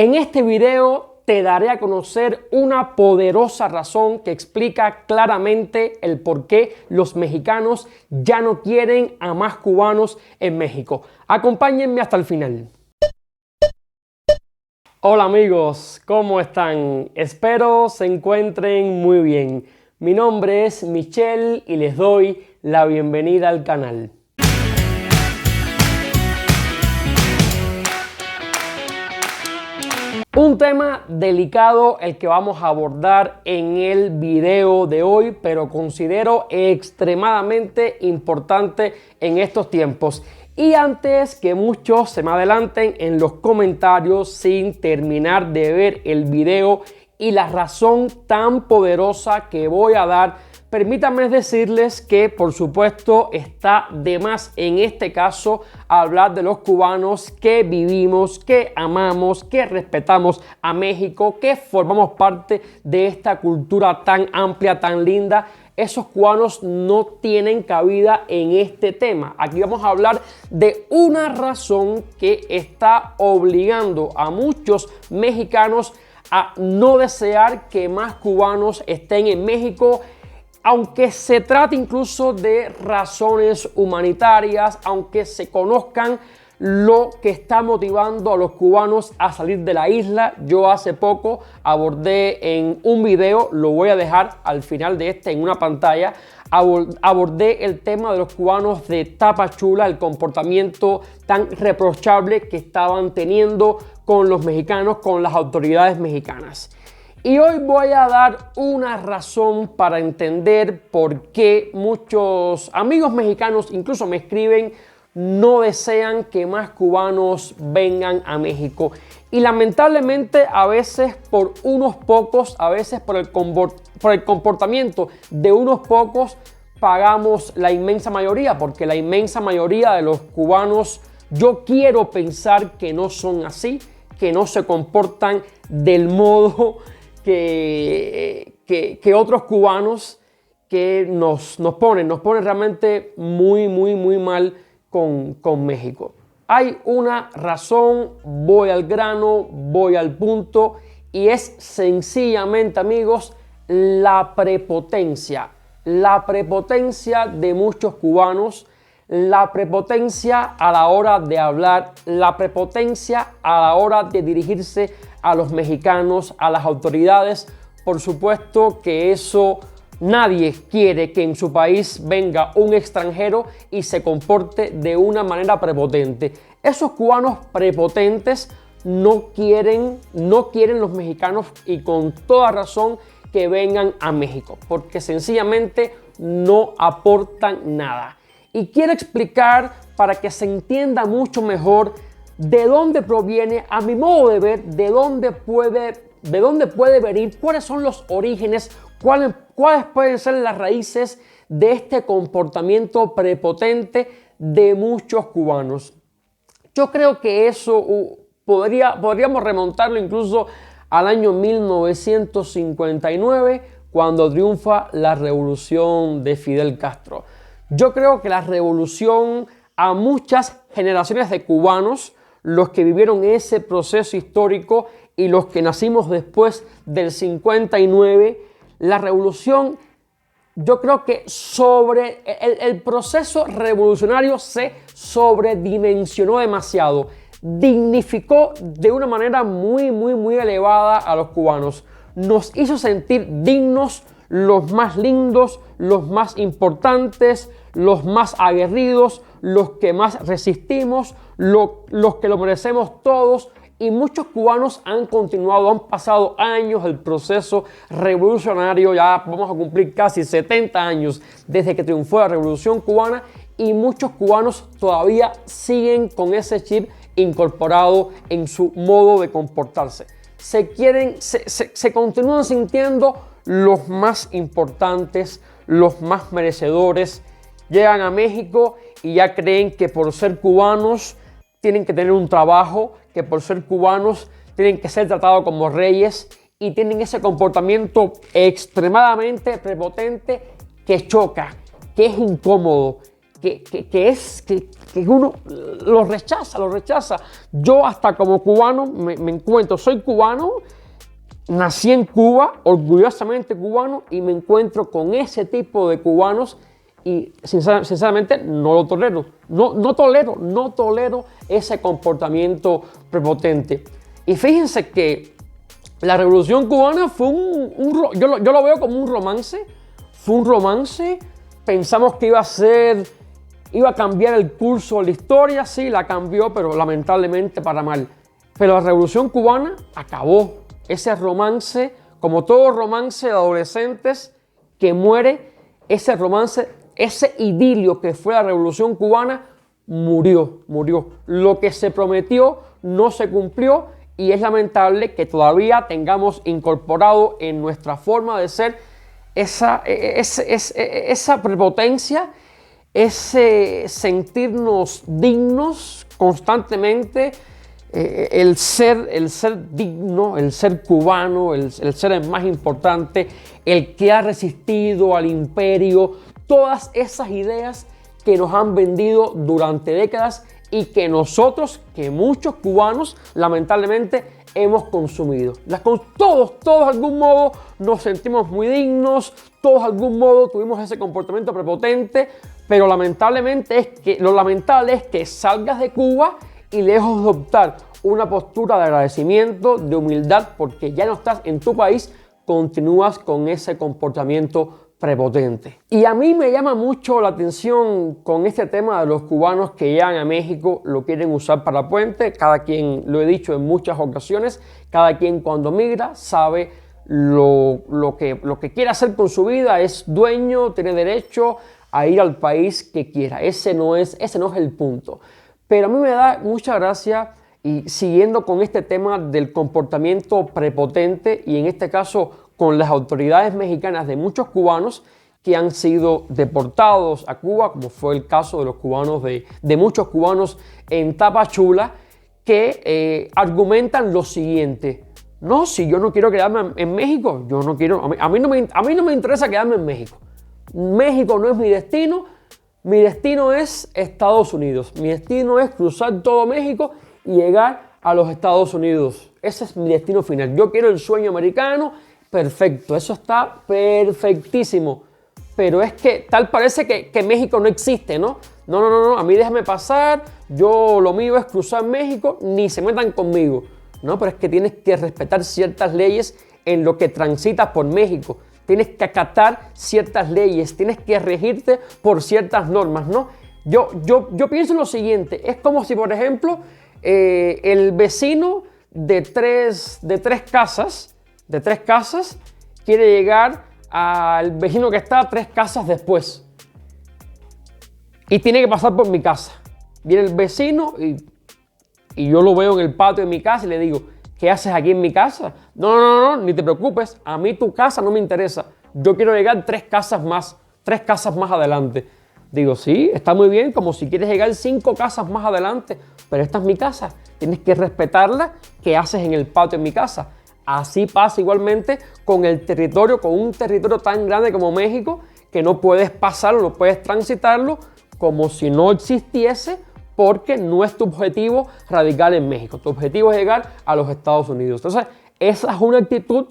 En este video te daré a conocer una poderosa razón que explica claramente el por qué los mexicanos ya no quieren a más cubanos en México. Acompáñenme hasta el final. Hola amigos, ¿cómo están? Espero se encuentren muy bien. Mi nombre es Michelle y les doy la bienvenida al canal. Un tema delicado el que vamos a abordar en el video de hoy, pero considero extremadamente importante en estos tiempos. Y antes que muchos se me adelanten en los comentarios sin terminar de ver el video y la razón tan poderosa que voy a dar, permítanme decirles que por supuesto está de más en este caso hablar de los cubanos que vivimos, que amamos, que respetamos a México, que formamos parte de esta cultura tan amplia, tan linda. Esos cubanos no tienen cabida en este tema. Aquí vamos a hablar de una razón que está obligando a muchos mexicanos a no desear que más cubanos estén en México, aunque se trate incluso de razones humanitarias, aunque se conozcan lo que está motivando a los cubanos a salir de la isla. Yo hace poco abordé en un video, lo voy a dejar al final de este en una pantalla, abordé el tema de los cubanos de Tapachula, el comportamiento tan reprochable que estaban teniendo con los mexicanos, con las autoridades mexicanas. Y hoy voy a dar una razón para entender por qué muchos amigos mexicanos incluso me escriben no desean que más cubanos vengan a México. Y lamentablemente a veces por unos pocos, a veces por el comportamiento de unos pocos pagamos la inmensa mayoría, porque la inmensa mayoría de los cubanos, yo quiero pensar que no son así, que no se comportan del modo que otros cubanos que nos ponen realmente muy mal con México. Hay una razón, voy al grano, voy al punto, y es sencillamente, amigos, la prepotencia de muchos cubanos, la prepotencia a la hora de hablar, la prepotencia a la hora de dirigirse a los mexicanos, a las autoridades. Por supuesto que eso nadie quiere, que en su país venga un extranjero y se comporte de una manera prepotente. Esos cubanos prepotentes no quieren los mexicanos, y con toda razón, que vengan a México, porque sencillamente no aportan nada. Y quiero explicar para que se entienda mucho mejor de dónde proviene, a mi modo de ver, de dónde puede venir, cuáles son los orígenes, cuáles pueden ser las raíces de este comportamiento prepotente de muchos cubanos. Yo creo que eso podríamos remontarlo incluso al año 1959, cuando triunfa la revolución de Fidel Castro. Yo creo que la revolución, a muchas generaciones de cubanos, los que vivieron ese proceso histórico y los que nacimos después del 59, la revolución, yo creo que el proceso revolucionario se sobredimensionó demasiado, dignificó de una manera muy elevada a los cubanos, nos hizo sentir dignos, los más lindos, los más importantes, los más aguerridos, los que más resistimos, los que lo merecemos todos. Y muchos cubanos han continuado, han pasado años el proceso revolucionario, ya vamos a cumplir casi 70 años desde que triunfó la Revolución Cubana, y muchos cubanos todavía siguen con ese chip incorporado en su modo de comportarse. Se continúan sintiendo los más importantes, los más merecedores. Llegan a México y ya creen que por ser cubanos tienen que tener un trabajo, que por ser cubanos tienen que ser tratados como reyes, y tienen ese comportamiento extremadamente prepotente que choca, que es incómodo, que uno lo rechaza. Yo hasta como cubano me encuentro, soy cubano, nací en Cuba, orgullosamente cubano, y me encuentro con ese tipo de cubanos y sinceramente no lo tolero. No tolero ese comportamiento prepotente. Y fíjense que la Revolución Cubana fue yo lo veo como un romance. Fue un romance. Pensamos que iba a cambiar el curso de la historia. Sí, la cambió, pero lamentablemente para mal. Pero la Revolución Cubana acabó ese romance, como todo romance de adolescentes que muere. Ese romance, ese idilio que fue la Revolución Cubana, murió. Lo que se prometió no se cumplió. Y es lamentable que todavía tengamos incorporado en nuestra forma de ser esa prepotencia, ese sentirnos dignos constantemente, el ser digno, el ser cubano, el ser el más importante, el que ha resistido al imperio, todas esas ideas que nos han vendido durante décadas y que nosotros, que muchos cubanos, lamentablemente hemos consumido. Todos de algún modo nos sentimos muy dignos, todos de algún modo tuvimos ese comportamiento prepotente, pero lo lamentable es que salgas de Cuba y lejos de adoptar una postura de agradecimiento, de humildad, porque ya no estás en tu país, continúas con ese comportamiento prepotente. Y a mí me llama mucho la atención con este tema de los cubanos que llegan a México, lo quieren usar para puente. Cada quien, lo he dicho en muchas ocasiones, cada quien cuando migra sabe lo que quiere hacer con su vida, es dueño, tiene derecho a ir al país que quiera. Ese no es el punto. Pero a mí me da mucha gracia, y siguiendo con este tema del comportamiento prepotente, y en este caso con las autoridades mexicanas de muchos cubanos que han sido deportados a Cuba, como fue el caso de los cubanos de muchos cubanos en Tapachula, que argumentan lo siguiente: no, si yo no quiero quedarme en México, yo no quiero, a mí no me interesa quedarme en México. México no es mi destino es Estados Unidos. Mi destino es cruzar todo México y llegar a los Estados Unidos. Ese es mi destino final. Yo quiero el sueño americano. Perfecto, eso está perfectísimo. Pero es que tal parece que México no existe, ¿no? No, a mí déjame pasar, yo lo mío es cruzar México, ni se metan conmigo. No, pero es que tienes que respetar ciertas leyes en lo que transitas por México. Tienes que acatar ciertas leyes, tienes que regirte por ciertas normas, ¿no? Yo pienso en lo siguiente, es como si, por ejemplo, el vecino de tres casas quiere llegar al vecino que está 3 casas después y tiene que pasar por mi casa. Viene el vecino y yo lo veo en el patio de mi casa y le digo: ¿qué haces aquí en mi casa? No, ni te preocupes, a mí tu casa no me interesa. Yo quiero llegar 3 casas más adelante. Digo: sí, está muy bien, como si quieres llegar 5 casas más adelante, pero esta es mi casa, tienes que respetarla. ¿Qué haces en el patio de mi casa? Así pasa igualmente con el territorio, con un territorio tan grande como México, que no puedes pasarlo, no puedes transitarlo como si no existiese, porque no es tu objetivo radicar en México. Tu objetivo es llegar a los Estados Unidos. Entonces, esa es una actitud,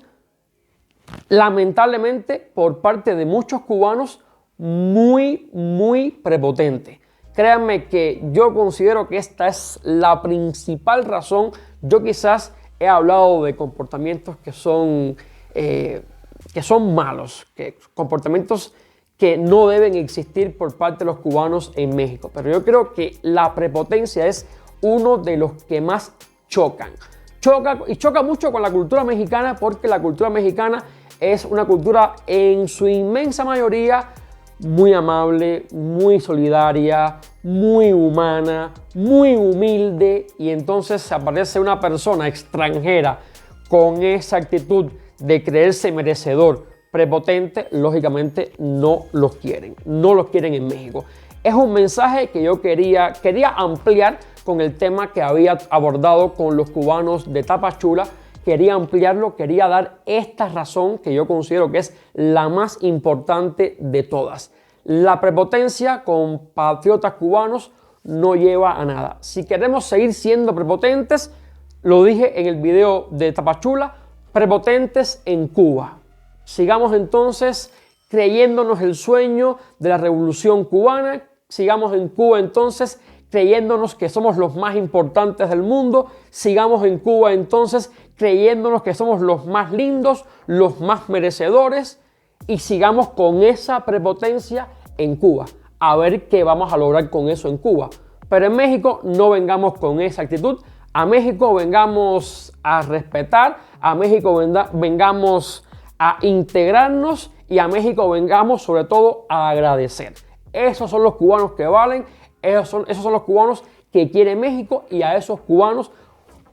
lamentablemente, por parte de muchos cubanos muy prepotente. Créanme que yo considero que esta es la principal razón. Yo quizás he hablado de comportamientos que son malos, comportamientos que no deben existir por parte de los cubanos en México. Pero yo creo que la prepotencia es uno de los que más chocan. Choca mucho con la cultura mexicana, porque la cultura mexicana es una cultura en su inmensa mayoría muy amable, muy solidaria, muy humana, muy humilde, y entonces aparece una persona extranjera con esa actitud de creerse merecedor, prepotente, lógicamente no los quieren en México. Es un mensaje que yo quería ampliar con el tema que había abordado con los cubanos de Tapachula. Quería ampliarlo, quería dar esta razón que yo considero que es la más importante de todas. La prepotencia con patriotas cubanos no lleva a nada. Si queremos seguir siendo prepotentes, lo dije en el video de Tapachula, prepotentes en Cuba. Sigamos entonces creyéndonos el sueño de la revolución cubana. Sigamos en Cuba entonces creyéndonos que somos los más importantes del mundo. Sigamos en Cuba entonces creyéndonos que somos los más lindos, los más merecedores. Y sigamos con esa prepotencia en Cuba. A ver qué vamos a lograr con eso en Cuba. Pero en México no vengamos con esa actitud. A México vengamos a respetar. A México vengamos a integrarnos. Y a México vengamos sobre todo a agradecer. Esos son los cubanos que valen. Esos son los cubanos que quiere México. Y a esos cubanos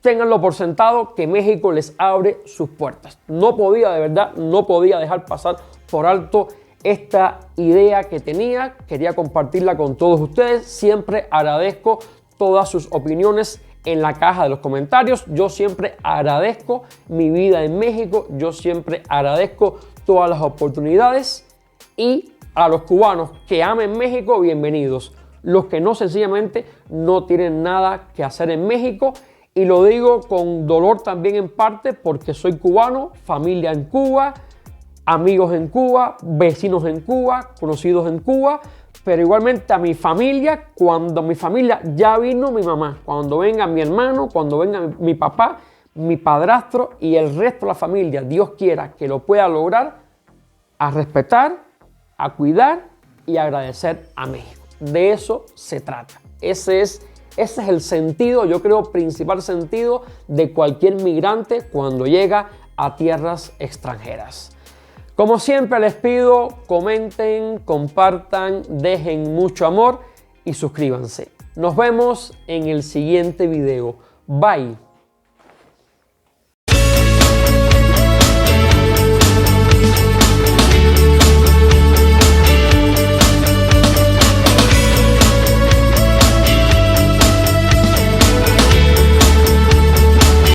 ténganlo por sentado que México les abre sus puertas. No podía, de verdad, no podía dejar pasar por alto esta idea que tenía. Quería compartirla con todos ustedes. Siempre agradezco todas sus opiniones en la caja de los comentarios. Yo siempre agradezco mi vida en México. Yo siempre agradezco todas las oportunidades. Y a los cubanos que amen México, bienvenidos. Los que no, sencillamente no tienen nada que hacer en México. Y lo digo con dolor también en parte porque soy cubano, familia en Cuba, amigos en Cuba, vecinos en Cuba, conocidos en Cuba, pero igualmente a mi familia, cuando mi familia ya vino mi mamá, cuando venga mi hermano, cuando venga mi papá, mi padrastro y el resto de la familia, Dios quiera que lo pueda lograr, a respetar, a cuidar y agradecer a México. De eso se trata. Ese es el sentido, yo creo, principal sentido de cualquier migrante cuando llega a tierras extranjeras. Como siempre les pido, comenten, compartan, dejen mucho amor y suscríbanse. Nos vemos en el siguiente video. Bye.